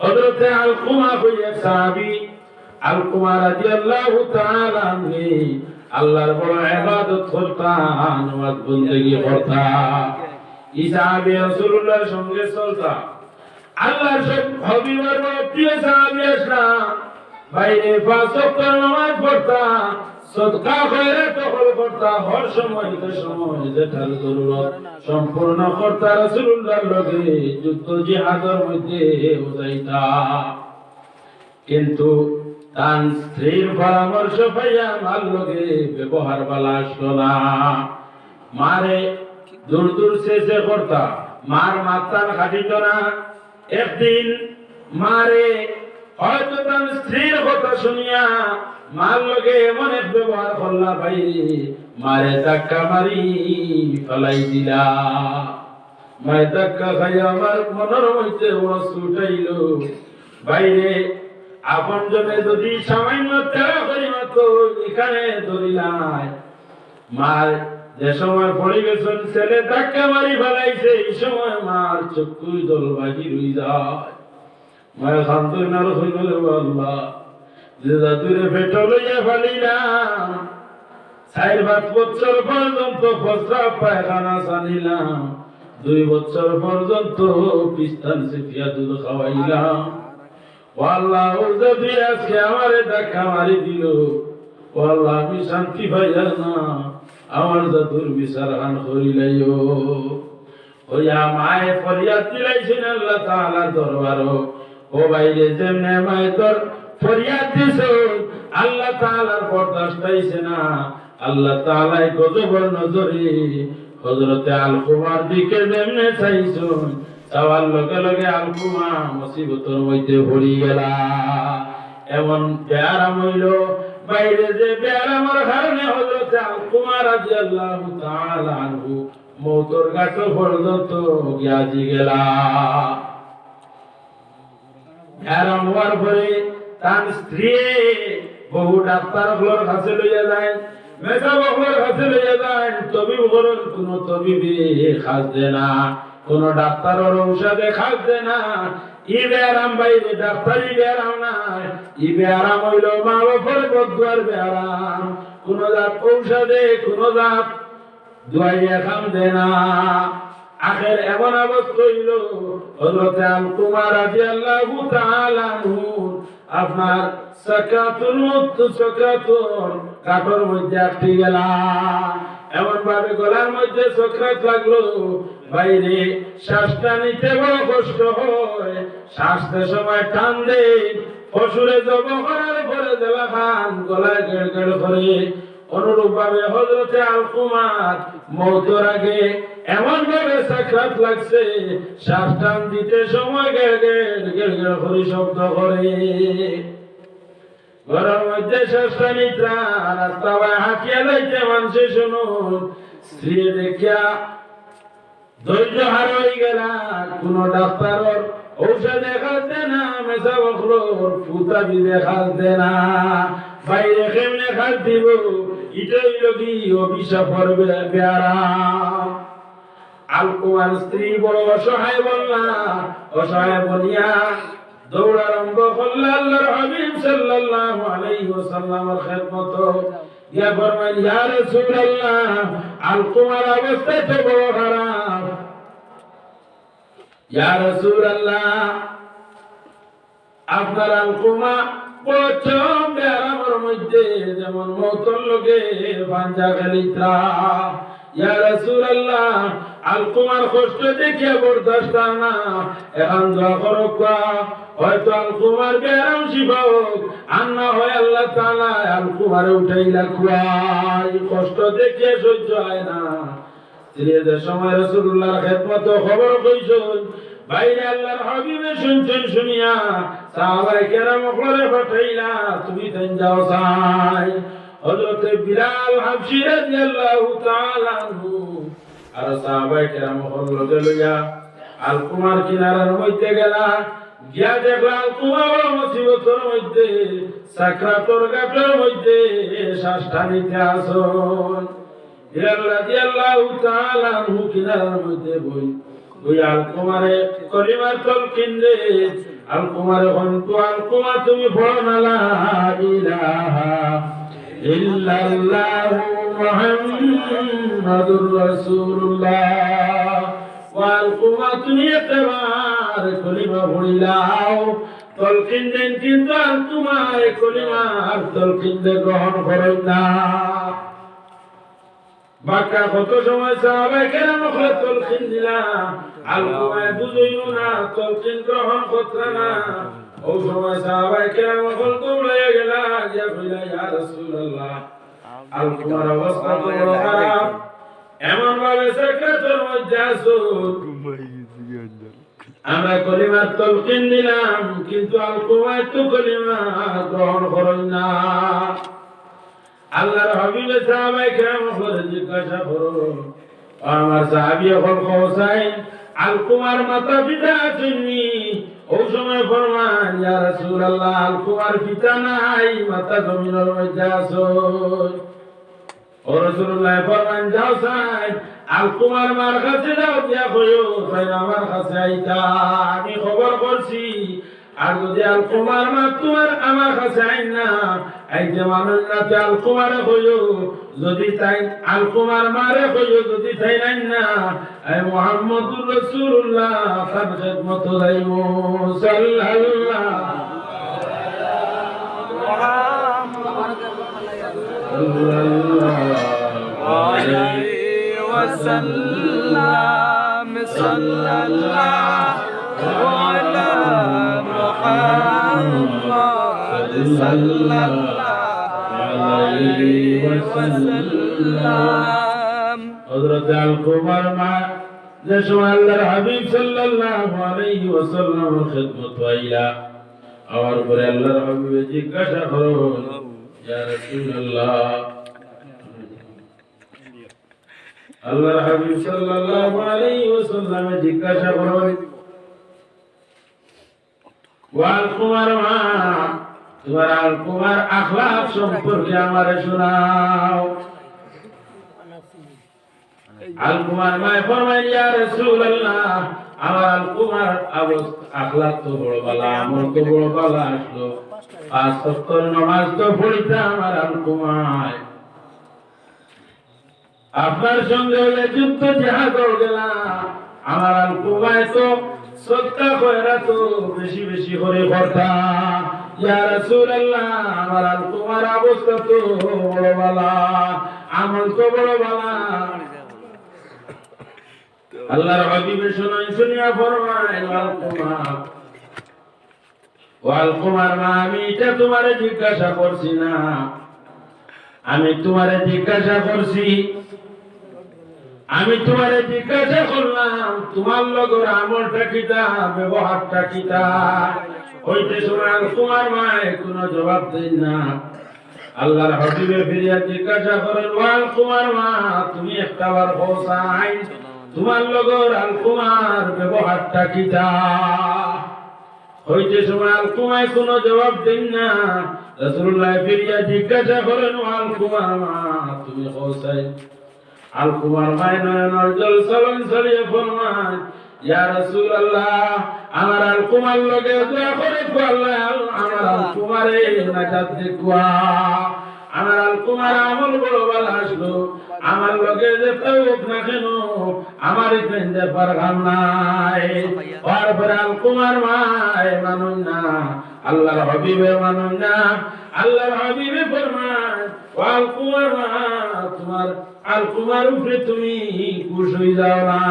হযরতে আলকুমা হইয়া সাহাবী, আলকুমা রাদিয়াল্লাহু তাআলা আনহু আল্লাহর বড় ইবাদত করতাম, নামাজ বন্দেগী করতাম। এই সাহাবী রাসূলুল্লাহর সঙ্গে চলতা, আল্লাহর সব হাবিবের বড় প্রিয় সাহাবী আসলাম। বাইরে পাঁচ ওয়াক্ত নামাজ পড়তা, সদকা খয়রাত করতা, হর সময় যেটার জরুরত সম্পূর্ণ করতা। রাসূলুল্লাহর লগে যুদ্ধ জিহাদের মধ্যে যাইতা, কিন্তু তার স্ত্রীর পরামর্শ পাইয়া মার লগে ব্যবহার ভালো আসতো না। মারে দূর দূর শেষে করতা, মার মাথার খাটিত না। একদিন মারে হয়তো তার স্ত্রীর কথা শুনিয়া মার লগে এমন এক ব্যবহার করলা, ভাই মারে ধাক্কা মারি ফেলাই দিলা। মায়ের ধাক্কা খাইয়া আমার মনের মধ্যে ছুটাইল, বাইরে আপন জনে যদি সামান্য তেরা করি মাত্র এখানে ধরিলাই। মার যে সময় পড়ে গেছেন ছেলে ধাক্কা মারি ফেলাইছে, এই সময় মার চক্ষু জল বাহির হয়ে যায়। মায়ের সান্ত্বনার হইল, আল্লাহ যে জাতুরে পেট লইয়া ফেলিলাম, 4-5 বছর পর্যন্ত প্রস্রাব পায়খানা চালিলাম, 2 বছর পর্যন্ত পিস্তান সিফিয়া দুধ খাওয়াইলাম। আল্লাহ যদি আজকে আমারে ধাক্কা মারি দিল, আল্লাহ আমি শান্তি পাইয়া না, আমার জাতুর বিচার হান করিলাইও। ওইয়া মায়ে ফরিয়াদ দিলাইছেন আল্লাহ তাআলার দরবারও। ও বাইরে যেমনে মায়ে তোর ফরিয়াদ দিছ, আল্লাহ তাআলার বরদাস্ত পাইছে না, আল্লাহ তাআলাই গজবের নজরে হযরতে আলকুমার দিকে যেমনে চাইছেন, চাওয়ার লগে লগে আলকুমা মুসিবতের মধ্যে পড়ি গেলা। এমন বেয়ারাম হইল, বাইরে যে বেয়ারামের কারণে হযরতে আলকুমা রাদিয়াল্লাহু তাআলা আনহু মওতের ঘাট পর্যন্ত গিয়াজি গেলা। বেয়ারাম হওয়ার পরে তার স্ত্রী বহু ডাক্তারগুলোর কাছে লইয়া যায়, মেসাবগুলোর কাছে লইয়া যায়, তবিবগুলোর কোন তবিবে খাস দেয় না, কোন ডাক্তারের ঔষধে খাস দেয় না। ই বেয়ারাম বাইরে ডাক্তারি বেয়ারাম নাই, ই বেয়ারাম হইল মা বাপের বদুয়ার বেয়ারাম। কোন জাত ঔষধে কোন জাত দুয়াইয়া খাম দেয় না। আখের এমন অবস্থা হইল, হযরতে আলকুমা রাদিয়াল্লাহু তাআলা আনহু আপনার সাকাতুল মুত সাকাতুল কাঠের মধ্যে আটকে গেলা। এমন ভাবে গলার মধ্যে চক্রাত লাগলো, বাইরে শ্বাসটা নিতে বড় কষ্ট হয়, শ্বাসের সময় টান দে, পশুরে জব করার পরে দেওয়া খান গলায় গেড় গেড় করে। অনুরূপ ভাবে হযরতে আলকুমার মওতের আগে এমন ভাবে সাকরাত লাগছে, শ্বাস টান দিতে সময় গেড় গেড় গেড় গেড় করে শব্দ করে। ঘরের মধ্যে শ্বাসটা নিত্রা রাস্তা হাঁটিয়া যাইতে মানুষে শুনুন, স্ত্রী দেখিয়া ধৈর্য হার হয়ে গেলা। কোন ডাক্তারের ঔষধে খাস দে না, মেসা বকলোর ফুতাবি দেখাস দে না, বাইরে কেমনে খাস দিব, এটাই লগি অভিশাপ করবে বেয়ারাম। আলকুমার স্ত্রী বড় অসহায় বললা, অসহায় বলিয়া দৌড় আরম্ভ করল আল্লাহর হাবিব সাল্লাল্লাহু আলাইহি ওয়াসাল্লামের খেদমত। ইয়া ফরমাইল, ইয়া রাসূলুল্লাহ, আলকুমার অবস্থা তো বড় খারাপ। ইয়া রাসূলুল্লাহ, আপনার আলকুমা প্রথম বেয়ারামের মধ্যে যেমন মওতের লগে পাঞ্জা খেলিতা। ইয়া রাসূলুল্লাহ, আলকুমার কষ্ট দেখিয়া বরদাস্ত না, এখন দোয়া করো, হয়তো আলকুমার বেয়ারাম শিফা হোক, আর না হয় আল্লাহ তাআলা আলকুমারে উঠাইলা খুয়াই। কষ্ট দেখিয়া সহ্য হয় না। যে সময় রাসূলুল্লাহর খেদমত খবর কইছেন, বাইরে আল্লাহর হাবিবে শুনছেন, শুনিয়া সাহাবায়ে কেরাম করে পাঠাইলা, তুমি দেন যাও চাই। হযরত বিলাল হাবশী রাদিয়াল্লাহু তাআলা আনহু আর সাহাবায়ে কেরাম লগে লইয়া আলকুমার কিনারার মধ্যে গেলা। গিয়া দেখলা আলকুমা বড় মুসিবতের মধ্যে, সাকরাতের ঘাটের মধ্যে শ্বাস টানিতে আসন। বিলাল রাদিয়াল্লাহু তাআলা আনহু কিনারার মধ্যে বই আলকুমারে কলিমার তলকিন দে, আলকুমার হন্তু আলকুমা তুমি পড়ো না লা ইলাহা ইল্লাল্লাহু মুহাম্মাদুর রাসূলুল্লাহ আলকুমা তুমি একবার কলিমা পড়িলাও তলকিন দেন কিন্তু আলকুমা কলিমা আর তলকিন দে গ্রহণ করো না বাক্কা কত সময় সাহাবায়ে কেরাম তলকিন দিলা আলকুমা বুঝইও না তলকিন গ্রহণ করতে না ও সময় সাহাবায়ে কেরাম দৌড়ে গেলা ইয়া কইলা ইয়া রাসূলুল্লাহ আলকুমার অবস্থা তো বড় খারাপ এমন ভাবে সেক্রেটার মধ্যে আসো আমরা কলিমার তলকিন দিলাম কিন্তু আলকুমা তো কলিমা গ্রহণ করেন না আল্লাহর হাবিবে সাহাবায়ে কেরাম করে জিজ্ঞাসা করো আমার সাহাবী এখন হোসাইন আলকুমার মাতা পিতা আছেননি ওই সময় ফরমান ইয়া রাসূলুল্লাহ আলকুমার পিতা নাই মাতা জমিনের মধ্যে আছে ও রাসূলুল্লাহ ফরমান যাও সাহেব আলকুমার মার কাছে যাও দিয়া কইও তাই আমার কাছে আইতা আমি খবর করছি আর যদি আলকুমার মা তোমার আমার কাছে আইন না আইতে মানুষ না তে আলকুমারে কইও যদি তাই আলকুমার মারে কইও যদি তাই নাই না আই মুহাম্মদুর রাসূলুল্লাহ তার খিদমত দাইমু সাল্লাল্লাহু আলাইহি ওয়াসাল্লাম সাল্লাল্লাহু আলা মুহাম্মাদ সাল্লাল্লাহু আলাইহি ওয়াসাল্লাম হযরত আলকুমার মা যে সময় আল্লাহর হাবিব সাল্লাল্লাহু আলাইহি ওয়াসাল্লামের খিদমত পাইলা আর পরে আল্লাহর হাবিব জিজ্ঞাসা করো ইয়া রাসূলুল্লাহ আল্লাহর হাবিব সাল্লাল্লাহু আলাইহি ওয়াসাল্লাম জিজ্ঞাসা করেন আলকুমার মা তোমার আলকুমার আখলাক সম্পর্কে আমারে শোনাও আলকুমার মা ফরমায় ইয়া রাসূলুল্লাহ আমার আলকুমার আখলাক তো বড় ভালো আমল তো বড় ভালো আসলো পাঁচ ওয়াক্ত নামাজ তো পড়িতা আমার আলকুমার আপনার সঙ্গে হলে যুদ্ধ জিহাদ গেলাম আমার আলকুমায় তো সদকা কইরা তো বেশি বেশি করে করতা ইয়া রাসূলুল্লাহ আমার আলকুমার অবস্থা তো বড় ভালো আমল তো বড় ভালো আল্লাহর হাবিব শুনিয়া ফরমায় আলকুমার মা আমি এটা তোমারে জিজ্ঞাসা করছি না আমি তোমারে জিজ্ঞাসা করছি আমি তোমারে জিজ্ঞাসা করলাম তোমার লগর আমলটা কিতা ব্যবহারটা কিতা ওইতে সময় আলকুমার মা কোনো জবাব দেন না আল্লাহর হাবিবে ফিরিয়া জিজ্ঞাসা করেন আলকুমার মা তুমি একটাবার হোসাইন তোমার লগর আলকুমার ব্যবহারটা কিতা হইতে সময় আলকুমায় কোনো জবাব দেন না রাসূলুল্লাহ ফিরিয়া জিজ্ঞাসা করেন আলকুমার মা তুমি হোসাইন আলকুমার মা নয়নের জল চলন চলিয়ে ফরমায় ইয়া রাসূলুল্লাহ আমার আলকুমার লগে দোয়া করে আল্লাহ আমার আলকুমারে নাজাত দেখুয়া আমার আলকুমার আমল বড় ভালো আসলো আমার লগে যে হোক না কেন আমার এখানে পারগাম নাই তারপরে আলকুমার মায় মানুন না আল্লাহর হাবিবে মানুন না আল্লাহর হাবিবে ফরমায় আলকুমার মা তোমার আলকুমার উপরে তুমি খুশ হয়ে যাও না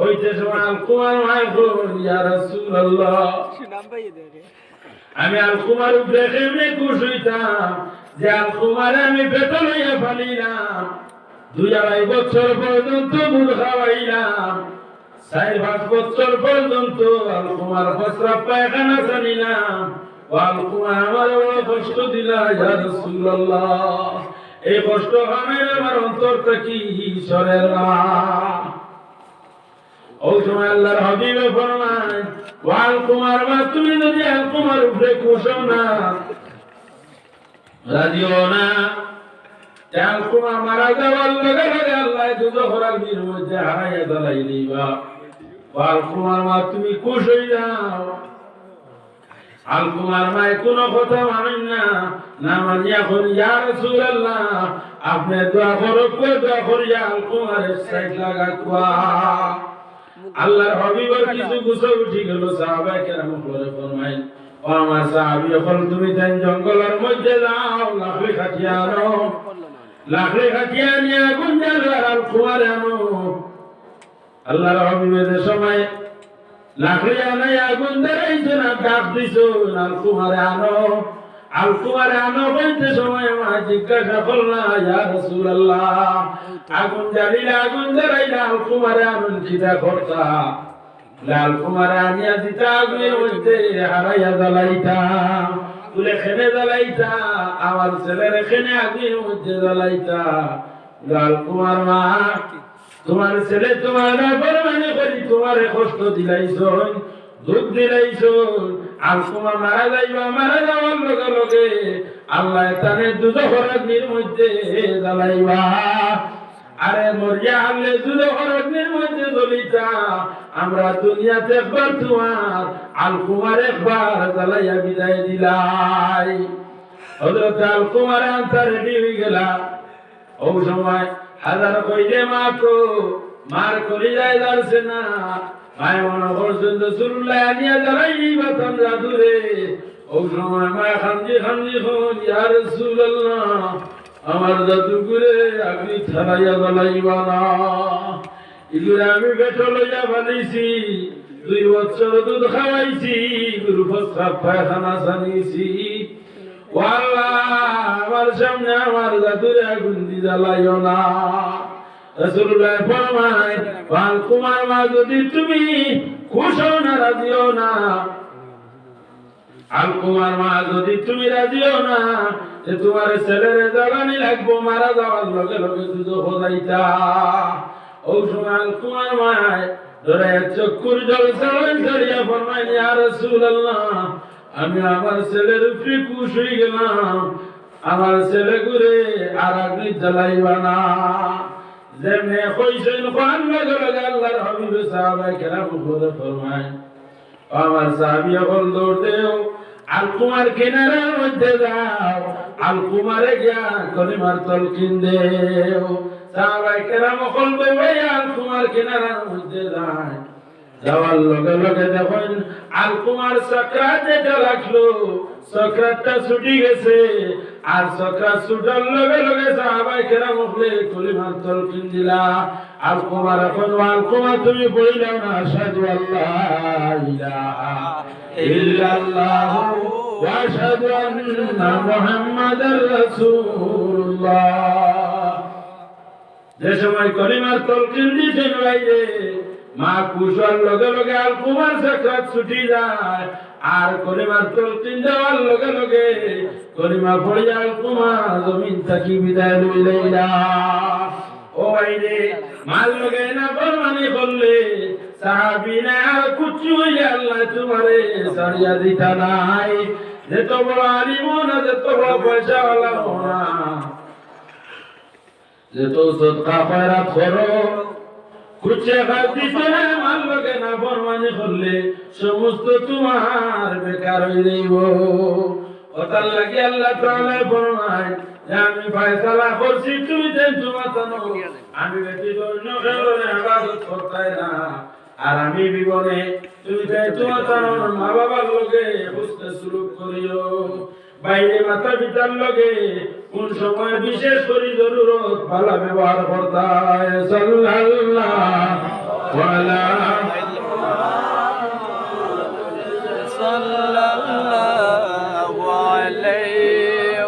ওইতে সময় আলকুমার মায় বল ইয়া রাসূলুল্লাহ আমি আলকুমার উপরে কেমনে খুশ হইতাম যে আলকুমারে আমি পেট লইয়া ফালিলাম 2-2.5 বছর পর্যন্ত দুধ খাওয়াইলাম 4-5 বছর পর্যন্ত আলকুমার প্রস্রাব পায়খানা জানিলাম আলকুমার আমার বড় কষ্ট দিলা ইয়া রাসূলুল্লাহ এই কষ্ট হামের আমার অন্তরটা কি সরে না ওই সময় আল্লাহর হাবিবে ফরমায় আলকুমার মা তুমি যদি আলকুমার উপরে খুশ হও না রাজিও না আলকুমা মারা যাওয়ার লগে লগে আল্লাহ দুজখরার বীর মধ্যে হারাইয়া জ্বালাই দিবা আলকুমার মা তুমি খুশ হয়ে যাও আলকুমার মায় কোনো কথা মানেন না, না মানি এখন ইয়া রাসূলুল্লাহ আপনি দোয়া করিয়া আলকুমারের সাইড লাগা কুয়া। আল্লাহর হাবিবের কিছু গুছে উঠি গেল, সাহাবায়ে কেরাম বলে ফরমাইল, ও আমার সাহাবী হল তুমি তাই জঙ্গলের মধ্যে যাও, লাকড়ি কাটিয়া আনো, লাকড়ি কাটিয়া নিয়ে আগুন জ্বালাও, আলকুমারে আনো। আল্লাহর হাবিবের সময় লাকড়ি আনাই আগুন ধরাইছে না, ডাক দিছো আলকুমারে আনো, আলকুমারে আনো বলতে সময় মা জিজ্ঞাসা করলা, ইয়া রাসূলুল্লাহ আগুন জ্বালিলে আগুন ধরাইলে আলকুমারে আনুন কিটা করতা? আলকুমারে আনিয়া দিতা আগুনের মধ্যে হারাইয়া জ্বালাইতা, তুলে খেনে জ্বালাইতা, আমার ছেলের খেনে আগুনের মধ্যে জ্বালাইতা। আলকুমার মা তোমার ছেলে তোমার নাফরমানি করি তোমারে কষ্ট দিলাইছো, দুঃখ দিলাইছো, আলকুমা মারা যাইবা, মারা যাওয়ার লগে লগে আল্লাহ তারে দুজখের অগ্নির মধ্যে জ্বালাইবা। আরে মরিয়া আনলে দুজখের অগ্নির মধ্যে জ্বলিতা, আমরা দুনিয়াতে একবার তোমার আলকুমার একবার জ্বালাইয়া বিদায় দিলাই। হযরত আলকুমার আনসার রেডি হয়ে গেলা। ও সময় হাজার কইলে মাতো মার করি যায় যাচ্ছে না, মায় মনে করছেন রাসূলুল্লাহ আনিয়া জ্বালাই বাতাম জাদুরে। ও সময় মায় খান্দি খান্দি হন, ইয়া রাসূলুল্লাহ আমার জাদুগুরে আপনি ছাড়াইয়া জ্বালাইবা না, এগুলো আমি পেটে লইয়া বানাইছি, 2 বছর দুধ খাওয়াইছি, গুরু প্রস্রাব পায়খানা সানিয়েছি, ও আল্লাহ আমার সামনে আমার জাদুরে আগুন দি জ্বালাইও না। রাসূলুল্লাহ ফরমায়, আলকুমার মা যদি তুমি খুশ হও না রাজিও না, আলকুমার মা যদি তুমি রাজিও না, যে তোমার ছেলের জ্বালানি লাগবো, মারা যাওয়ার লগে লগে দুধ হদাইতা। ও সময় আলকুমার মায় ধরে চক্ষুর জল ছাড়িয়া ফরমায়, ইয়া রাসূলুল্লাহ আমি আমার ছেলের উপরে খুশ হয়ে গেলাম, আমার ছেলে ঘুরে আর আগুন জ্বালাইবা না। যেমনে কইছেন কোন লগে লগে আল্লাহর হাবিব সাহাবায়ে কেরাম বলে ফরমায়, আমার সাহাবী হল দৌড় দেও, আলকুমার কিনারার মধ্যে যাও, আলকুমারে গিয়া কলিমার তলকিন দেও। সাহাবায়ে কেরাম হল ভাই আলকুমার কিনারার মধ্যে যায়, যাওয়ার লগে লগে দেখেন আলকুমার সাকরাত যেটা রাখলো, সাকরাতটা ছুটি গেছে, আর সাকরাত ছুটার লগে লগে সাহাবায়ে কেরাম বলে কলিমার তলকিন দিলা। আলকুমার এখন, আলকুমা তুমি বলিলাও না আশহাদু আল্লা ইলাহা ইল্লাল্লাহ ওয়া আশহাদু আন্না মুহাম্মাদার রাসূলুল্লাহ। যে সময় কলিমার তলকিন দিছেন ভাইরে, মা কুশল লগে লগে আলকুমার সাকরাত ছুটি যায়, আর কলিমার তলকিন দেওয়ার লগে লগে কলিমা পড়ে আলকুমা জমিন থাকি বিদায় লইলা। ও ভাইরে মাল লগে না ফরমানি করলে সাহাবীরা কুচু হইলে আল্লাহ তোমারে ছাড়িয়া দিতা নাই। যত বড় আলিম না, যত বড় পয়সাওয়ালা না, যত সদকা খয়রাত করো, কুচে দিতে মাল লগে না ফরমানি করলে সমস্ত তোমার বেকার হয়ে যাইব। ওটার লাগে আল্লাহ তাআলা ফরমায় যে আমি ফয়সালা করছি, তুমি দেন তোমার জানো, আমি ব্যতীত অন্য কারণে ইবাদত করতাই না, আর আমি জীবনে তুমি দেন তোমার জানো মা বাবার লগে হুসনে সুলুক করিও, বাইরে মাতা পিতার লগে কোন সময় বিশেষ করে জরুরত ভালো ব্যবহার করতাই। সাল্লাল্লাহু আলাইহি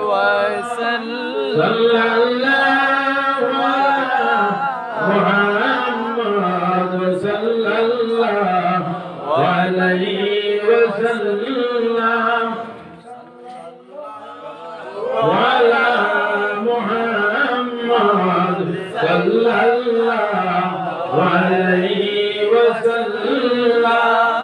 ওয়াসাল্লাম, সাল্লাল্লাহু আলা মুহাম্মাদ সাল্লাল্লাহু আলাইহি ওয়াসাল্লাম।